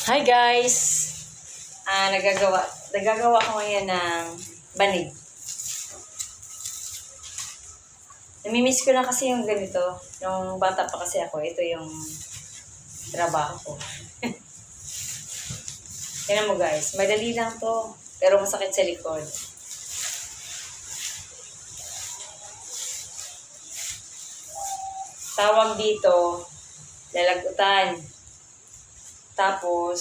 Hi guys! Nagagawa ko ngayon ng banig. Namimiss ko na kasi yung ganito. Nung bata pa kasi ako, ito yung trabaho ko. Tingnan mo guys, madali lang to. Pero masakit sa likod. Tawag dito, lalagutan. Tapos,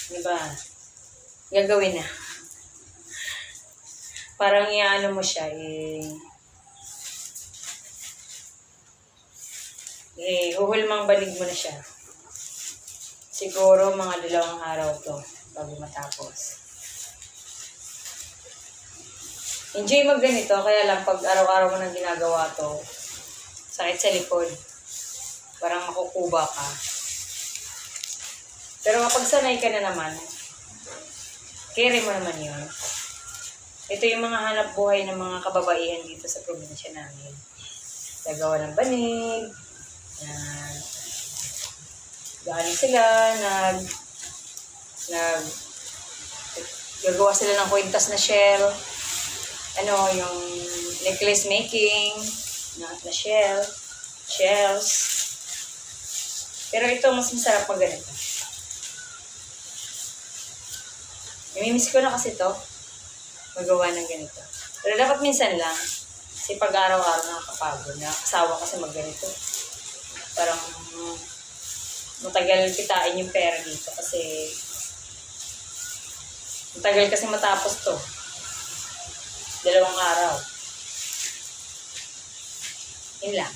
diba, gagawin na. Parang iaano mo siya, huhulmang banig mo na siya. Siguro mga 2 araw to bago matapos. Enjoy mag ganito, kaya lang pag araw-araw mo nang ginagawa to, sakit sa likod. Parang makukuba ka. Pero kapag sanay ka na naman, carry mo naman yun. Ito yung mga hanap buhay ng mga kababaihan dito sa probinsya namin. Nagawa ng banig, galing sila, gagawa sila ng kwintas na shell, yung necklace making, na shells. Pero ito, mas masarap pag ganito. Namimiss ko na kasi to magawa ng ganito. Pero dapat minsan lang. Kasi pag araw-araw nakakapagod. Nakakasawa kasi magganito. Parang matagal kitain yung pera dito. Kasi matagal kasi matapos to. 2 araw. Yun lang.